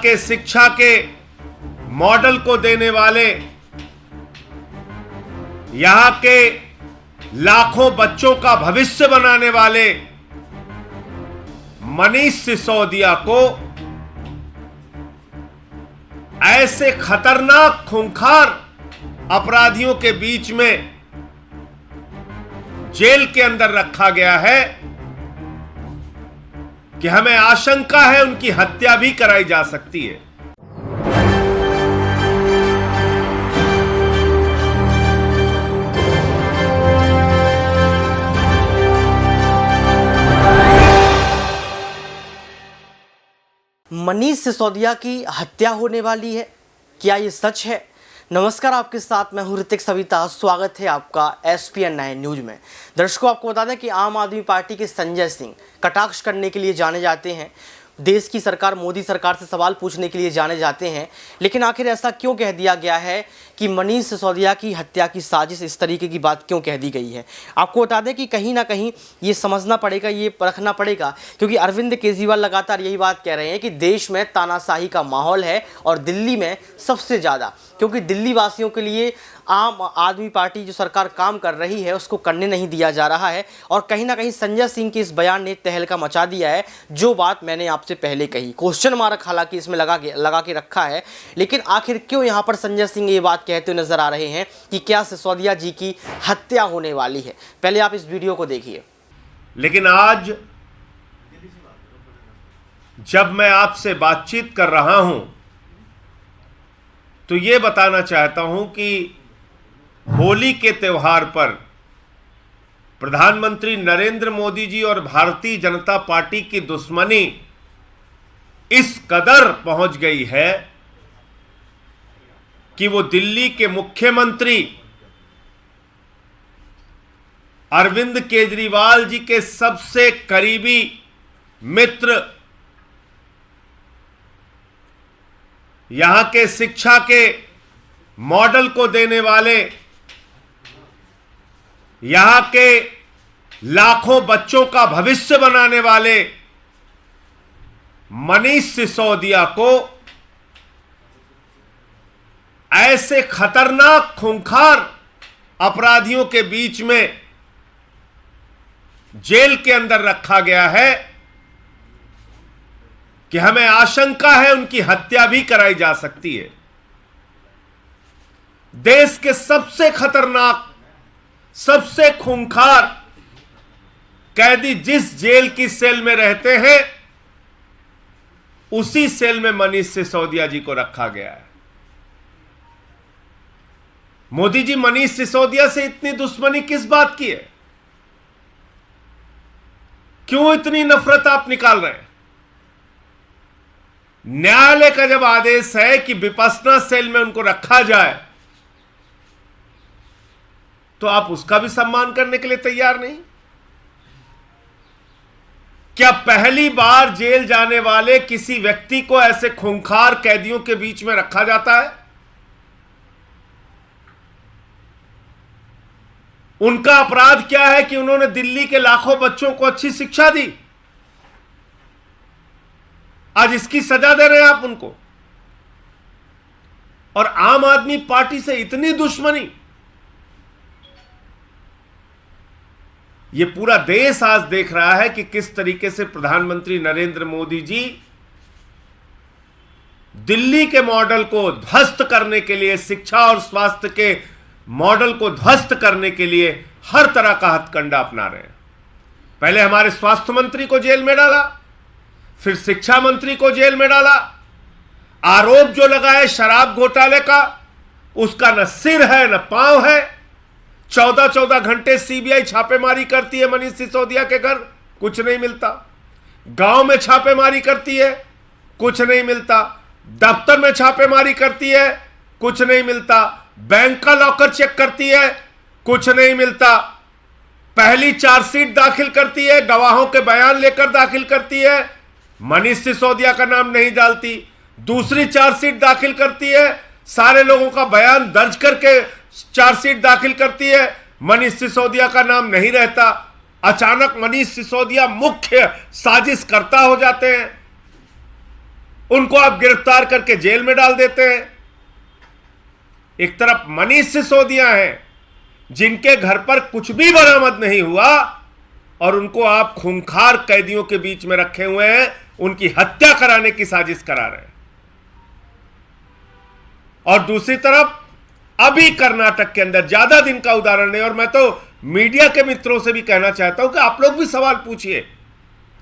के शिक्षा के मॉडल को देने वाले, यहां के लाखों बच्चों का भविष्य बनाने वाले मनीष सिसोदिया को ऐसे खतरनाक खूंखार अपराधियों के बीच में जेल के अंदर रखा गया है कि हमें आशंका है उनकी हत्या भी कराई जा सकती है। मनीष सिसोदिया की हत्या होने वाली है, क्या ये सच है? नमस्कार, आपके साथ मैं हूं ऋतिक सविता। स्वागत है आपका SPN 9 न्यूज में। दर्शकों, आपको बता दें कि आम आदमी पार्टी के संजय सिंह कटाक्ष करने के लिए जाने जाते हैं, देश की सरकार मोदी सरकार से सवाल पूछने के लिए जाने जाते हैं, लेकिन आखिर ऐसा क्यों कह दिया गया है कि मनीष सिसोदिया की हत्या की साजिश, इस तरीके की बात क्यों कह दी गई है? आपको बता दें कि कहीं ना कहीं ये समझना पड़ेगा, ये परखना पड़ेगा, क्योंकि अरविंद केजरीवाल लगातार यही बात कह रहे हैं कि देश में तानाशाही का माहौल है और दिल्ली में सबसे ज़्यादा, क्योंकि दिल्ली वासियों के लिए आम आदमी पार्टी जो सरकार काम कर रही है उसको करने नहीं दिया जा रहा है। और कहीं ना कहीं संजय सिंह के इस बयान ने तहलका मचा दिया है। जो बात मैंने आपसे पहले कही, क्वेश्चन मार्क हालांकि इसमें लगा के रखा है, लेकिन आखिर क्यों यहाँ पर संजय सिंह ये बात कहते हुए नजर आ रहे हैं कि क्या सिसोदिया जी की हत्या होने वाली है? पहले आप इस वीडियो को देखिए। लेकिन आज जब मैं आपसे बातचीत कर रहा हूं तो यह बताना चाहता हूं कि होली के त्योहार पर प्रधानमंत्री नरेंद्र मोदी जी और भारतीय जनता पार्टी की दुश्मनी इस कदर पहुंच गई है कि वो दिल्ली के मुख्यमंत्री अरविंद केजरीवाल जी के सबसे करीबी मित्र, यहां के शिक्षा के मॉडल को देने वाले, यहां के लाखों बच्चों का भविष्य बनाने वाले मनीष सिसोदिया को ऐसे खतरनाक खूंखार अपराधियों के बीच में जेल के अंदर रखा गया है कि हमें आशंका है उनकी हत्या भी कराई जा सकती है। देश के सबसे खतरनाक, सबसे खूंखार कैदी जिस जेल की सेल में रहते हैं उसी सेल में मनीष सिसोदिया जी को रखा गया है। मोदी जी मनीष सिसोदिया से इतनी दुश्मनी किस बात की है? क्यों इतनी नफरत आप निकाल रहे हैं? न्यायालय का जब आदेश है कि विपश्यना सेल में उनको रखा जाए तो आप उसका भी सम्मान करने के लिए तैयार नहीं? क्या पहली बार जेल जाने वाले किसी व्यक्ति को ऐसे खूंखार कैदियों के बीच में रखा जाता है? उनका अपराध क्या है कि उन्होंने दिल्ली के लाखों बच्चों को अच्छी शिक्षा दी, आज इसकी सजा दे रहे हैं आप उनको। और आम आदमी पार्टी से इतनी दुश्मनी, यह पूरा देश आज देख रहा है कि किस तरीके से प्रधानमंत्री नरेंद्र मोदी जी दिल्ली के मॉडल को ध्वस्त करने के लिए, शिक्षा और स्वास्थ्य के मॉडल को ध्वस्त करने के लिए हर तरह का हथकंडा अपना रहे हैं। पहले हमारे स्वास्थ्य मंत्री को जेल में डाला, फिर शिक्षा मंत्री को जेल में डाला। आरोप जो लगा है शराब घोटाले का, उसका न सिर है न पांव है। 14-14 घंटे सीबीआई छापेमारी करती है मनीष सिसोदिया के घर, कुछ नहीं मिलता। गांव में छापेमारी करती है, कुछ नहीं मिलता। दफ्तर में छापेमारी करती है, कुछ नहीं मिलता। बैंक का लॉकर चेक करती है, कुछ नहीं मिलता। पहली चार्जशीट दाखिल करती है, गवाहों के बयान लेकर दाखिल करती है, मनीष सिसोदिया का नाम नहीं डालती। दूसरी चार्जशीट दाखिल करती है, सारे लोगों का बयान दर्ज करके चार्जशीट दाखिल करती है, मनीष सिसोदिया का नाम नहीं रहता। अचानक मनीष सिसोदिया मुख्य साजिश करता हो जाते हैं। उनको आप गिरफ्तार करके जेल में डाल देते हैं। एक तरफ मनीष सिसोदिया हैं जिनके घर पर कुछ भी बरामद नहीं हुआ और उनको आप खूंखार कैदियों के बीच में रखे हुए हैं, उनकी हत्या कराने की साजिश करा रहे हैं। और दूसरी तरफ अभी कर्नाटक के अंदर, ज्यादा दिन का उदाहरण नहीं, और मैं तो मीडिया के मित्रों से भी कहना चाहता हूं कि आप लोग भी सवाल पूछिए।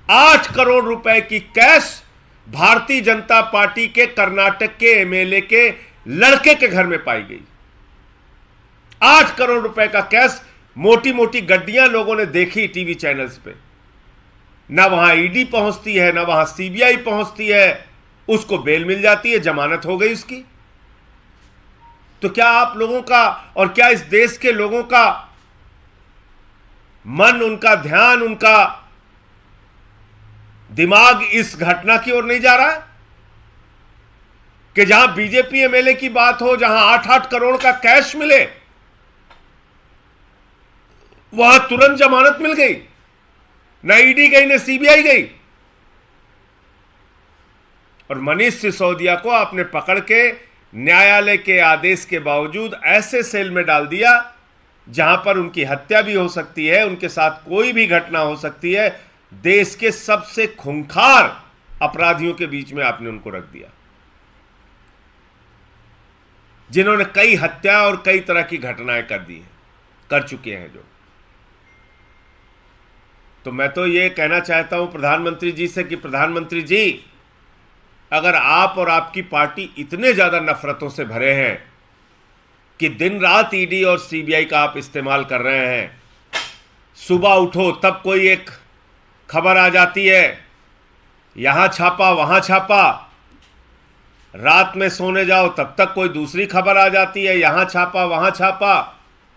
8 करोड़ रुपए की कैश भारतीय जनता पार्टी के कर्नाटक के एमएलए के लड़के के घर में पाई गई। 8 करोड़ रुपए का कैश, मोटी मोटी गड्डियां लोगों ने देखी टीवी चैनल्स पे। ना वहां ईडी पहुंचती है, ना वहां सीबीआई पहुंचती है, उसको बेल मिल जाती है, जमानत हो गई उसकी। तो क्या आप लोगों का और क्या इस देश के लोगों का मन, उनका ध्यान, उनका दिमाग इस घटना की ओर नहीं जा रहा है कि जहां बीजेपी एमएलए की बात हो, जहां 8-8 करोड़ का कैश मिले, वहां तुरंत जमानत मिल गई, न ईडी गई न सीबीआई गई। और मनीष सिसोदिया को आपने पकड़ के न्यायालय के आदेश के बावजूद ऐसे सेल में डाल दिया जहां पर उनकी हत्या भी हो सकती है, उनके साथ कोई भी घटना हो सकती है। देश के सबसे खूंखार अपराधियों के बीच में आपने उनको रख दिया, जिन्होंने कई हत्या और कई तरह की घटनाएं कर चुके हैं जो। तो मैं तो ये कहना चाहता हूं प्रधानमंत्री जी से कि प्रधानमंत्री जी, अगर आप और आपकी पार्टी इतने ज्यादा नफरतों से भरे हैं कि दिन रात ईडी और सीबीआई का आप इस्तेमाल कर रहे हैं, सुबह उठो तब कोई एक खबर आ जाती है, यहां छापा वहां छापा, रात में सोने जाओ तब तक कोई दूसरी खबर आ जाती है, यहां छापा वहां छापा,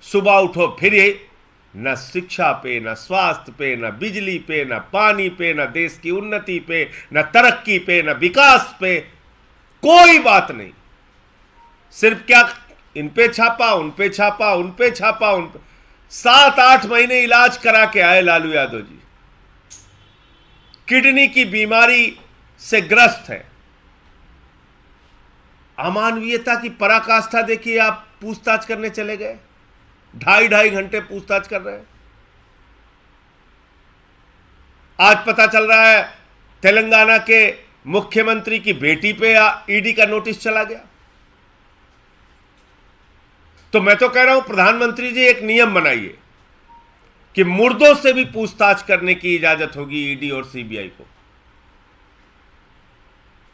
सुबह उठो फिर ये, न शिक्षा पे, न स्वास्थ्य पे, न बिजली पे, न पानी पे, न देश की उन्नति पे, न तरक्की पे, न विकास पे, कोई बात नहीं। सिर्फ क्या, इन पे छापा, उन पे छापा, उन पे छापा, उन पे। 7-8 महीने इलाज करा के आए लालू यादव जी, किडनी की बीमारी से ग्रस्त है। अमानवीयता की पराकाष्ठा देखिए, आप पूछताछ करने चले गए, 2.5 घंटे पूछताछ कर रहे हैं। आज पता चल रहा है तेलंगाना के मुख्यमंत्री की बेटी पे ईडी का नोटिस चला गया। तो मैं तो कह रहा हूं प्रधानमंत्री जी, एक नियम बनाइए कि मुर्दों से भी पूछताछ करने की इजाजत होगी ईडी और सीबीआई को।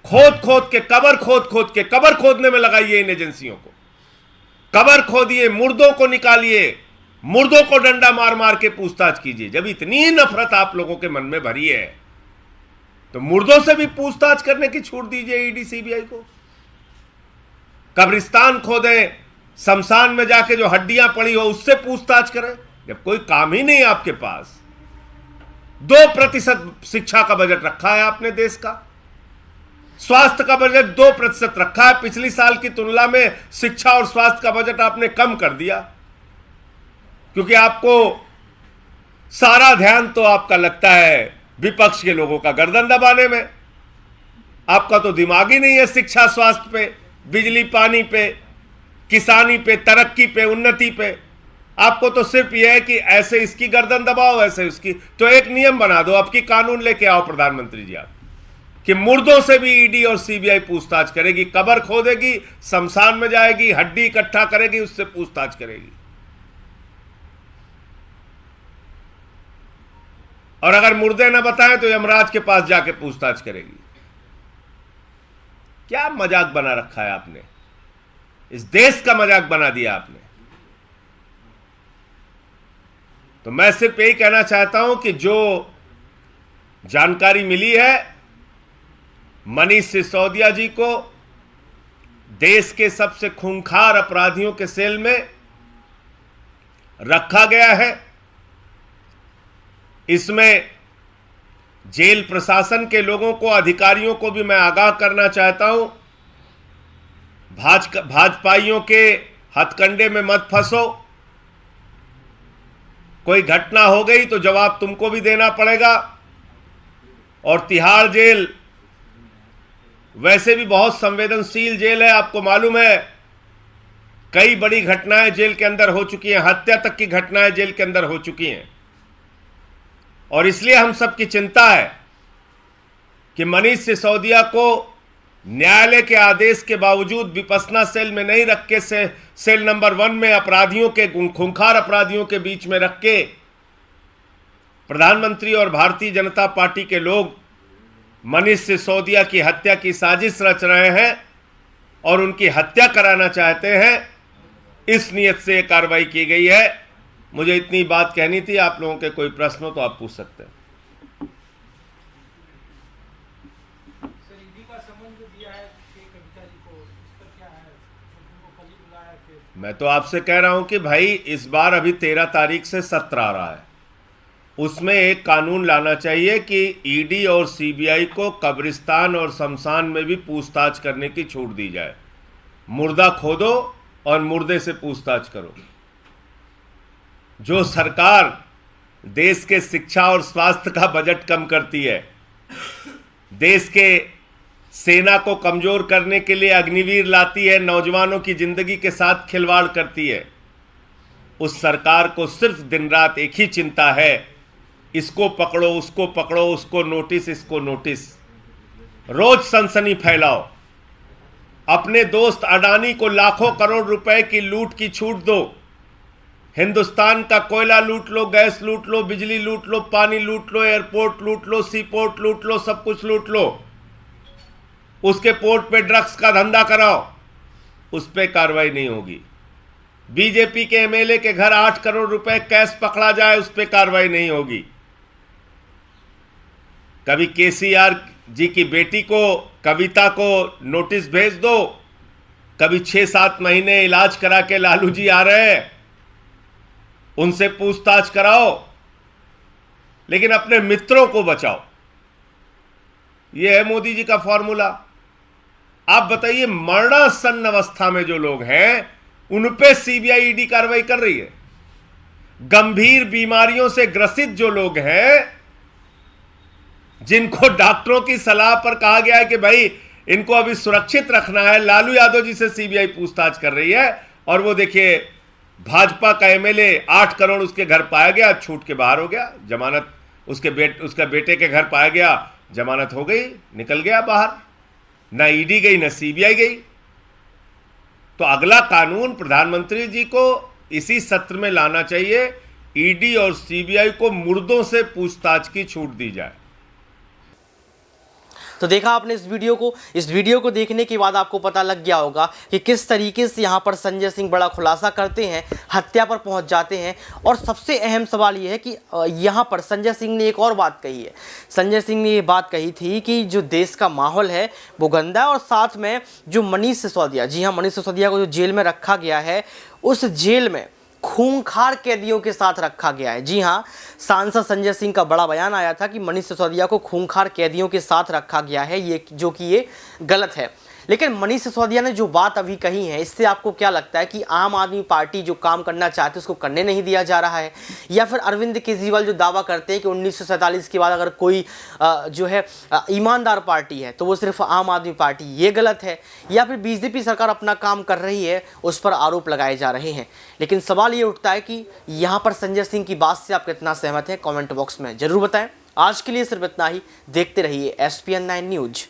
खोद खोद के, कबर खोदने में लगाइए इन एजेंसियों को, कबर खोदिए, मुर्दों को निकालिए, मुर्दों को डंडा मार मार के पूछताछ कीजिए। जब इतनी नफरत आप लोगों के मन में भरी है तो मुर्दों से भी पूछताछ करने की छूट दीजिए ईडी सीबीआई को। कब्रिस्तान खोदें, शमशान में जाके जो हड्डियां पड़ी हो उससे पूछताछ करें। जब कोई काम ही नहीं आपके पास, 2% शिक्षा का बजट रखा है आपने देश का, स्वास्थ्य का बजट 2% रखा है, पिछली साल की तुलना में शिक्षा और स्वास्थ्य का बजट आपने कम कर दिया, क्योंकि आपको सारा ध्यान तो आपका लगता है विपक्ष के लोगों का गर्दन दबाने में। आपका तो दिमाग ही नहीं है शिक्षा, स्वास्थ्य पे, बिजली पानी पे, किसानी पे, तरक्की पे, उन्नति पे। आपको तो सिर्फ यह है कि ऐसे इसकी गर्दन दबाओ, ऐसे उसकी। तो एक नियम बना दो, आपकी कानून लेके आओ प्रधानमंत्री जी आप, कि मुर्दों से भी ईडी और सीबीआई पूछताछ करेगी, कबर खोदेगी, शमशान में जाएगी, हड्डी इकट्ठा करेगी, उससे पूछताछ करेगी। और अगर मुर्दे न बताएं तो यमराज के पास जाके पूछताछ करेगी। क्या मजाक बना रखा है आपने, इस देश का मजाक बना दिया आपने। तो मैं सिर्फ यही कहना चाहता हूं कि जो जानकारी मिली है, मनीष सिसोदिया जी को देश के सबसे खूंखार अपराधियों के सेल में रखा गया है। इसमें जेल प्रशासन के लोगों को, अधिकारियों को भी मैं आगाह करना चाहता हूं, भाजपाइयों के हथकंडे में मत फंसो। कोई घटना हो गई तो जवाब तुमको भी देना पड़ेगा। और तिहाड़ जेल वैसे भी बहुत संवेदनशील जेल है, आपको मालूम है। कई बड़ी घटनाएं जेल के अंदर हो चुकी हैं, हत्या तक की घटनाएं जेल के अंदर हो चुकी हैं। और इसलिए हम सबकी चिंता है कि मनीष सिसोदिया को न्यायालय के आदेश के बावजूद विपस्सना सेल में नहीं रख के सेल नंबर 1 में अपराधियों के, खूंखार अपराधियों के बीच में रख के प्रधानमंत्री और भारतीय जनता पार्टी के लोग मनीष सिसोदिया की हत्या की साजिश रच रहे हैं और उनकी हत्या कराना चाहते हैं। इस नियत से कार्रवाई की गई है। मुझे इतनी बात कहनी थी। आप लोगों के कोई प्रश्न हो तो आप पूछ सकते हैं। मैं तो आपसे कह रहा हूं कि भाई इस बार अभी 13 तारीख से सत्र आ रहा है, उसमें एक कानून लाना चाहिए कि ईडी और सीबीआई को कब्रिस्तान और शमशान में भी पूछताछ करने की छूट दी जाए। मुर्दा खोदो और मुर्दे से पूछताछ करो। जो सरकार देश के शिक्षा और स्वास्थ्य का बजट कम करती है, देश के सेना को कमजोर करने के लिए अग्निवीर लाती है, नौजवानों की जिंदगी के साथ खिलवाड़ करती है, उस सरकार को सिर्फ दिन रात एक ही चिंता है, इसको पकड़ो, उसको पकड़ो, उसको नोटिस, इसको नोटिस। रोज सनसनी फैलाओ। अपने दोस्त अडानी को लाखों करोड़ रुपए की लूट की छूट दो। हिंदुस्तान का कोयला लूट लो, गैस लूट लो, बिजली लूट लो, पानी लूट लो, एयरपोर्ट लूट लो, सी पोर्ट लूट लो, सब कुछ लूट लो। उसके पोर्ट पे ड्रग्स का धंधा कराओ, उस पर कार्रवाई नहीं होगी। बीजेपी के एमएलए के घर 8 करोड़ रुपए कैश पकड़ा जाए, उस पर कार्रवाई नहीं होगी। कभी केसीआर जी की बेटी को, कविता को नोटिस भेज दो, कभी 6-7 महीने इलाज करा के लालू जी आ रहे हैं, उनसे पूछताछ कराओ, लेकिन अपने मित्रों को बचाओ। यह है मोदी जी का फॉर्मूला। आप बताइए, मरणासन्न अवस्था में जो लोग हैं उन पे सीबीआई ईडी कार्रवाई कर रही है। गंभीर बीमारियों से ग्रसित जो लोग हैं, जिनको डॉक्टरों की सलाह पर कहा गया है कि भाई इनको अभी सुरक्षित रखना है, लालू यादव जी से सीबीआई पूछताछ कर रही है। और वो देखिए, भाजपा का एमएलए 8 करोड़ उसके घर पाया गया, छूट के बाहर हो गया। जमानत उसका बेटे के घर पाया गया, जमानत हो गई, निकल गया बाहर। ना ईडी गई, ना सीबीआई गई। तो अगला कानून प्रधानमंत्री जी को इसी सत्र में लाना चाहिए, ईडी और सीबीआई को मुर्दों से पूछताछ की छूट दी जाए। तो देखा आपने इस वीडियो को देखने के बाद आपको पता लग गया होगा कि किस तरीके से यहाँ पर संजय सिंह बड़ा खुलासा करते हैं, हत्या पर पहुँच जाते हैं। और सबसे अहम सवाल ये है कि यहाँ पर संजय सिंह ने एक और बात कही है। संजय सिंह ने ये बात कही थी कि जो देश का माहौल है वो गंदा है, और साथ में जो मनीष सिसोदिया, जी हाँ, मनीष सिसोदिया को जो जेल में रखा गया है, उस जेल में खूंखार कैदियों के साथ रखा गया है। जी हाँ, सांसद संजय सिंह का बड़ा बयान आया था कि मनीष सिसोदिया को खूंखार कैदियों के साथ रखा गया है, ये जो कि ये गलत है। लेकिन मनीष सिसोदिया ने जो बात अभी कही है, इससे आपको क्या लगता है कि आम आदमी पार्टी जो काम करना चाहती है उसको करने नहीं दिया जा रहा है, या फिर अरविंद केजरीवाल जो दावा करते हैं कि 1947 के बाद अगर कोई जो है ईमानदार पार्टी है तो वो सिर्फ आम आदमी पार्टी, ये गलत है, या फिर बीजेपी सरकार अपना काम कर रही है, उस पर आरोप लगाए जा रहे हैं। लेकिन सवाल ये उठता है कि यहाँ पर संजय सिंह की बात से आप कितना सहमत हैं, कॉमेंट बॉक्स में जरूर बताएं। आज के लिए सिर्फ इतना ही। देखते रहिए SPN9 न्यूज।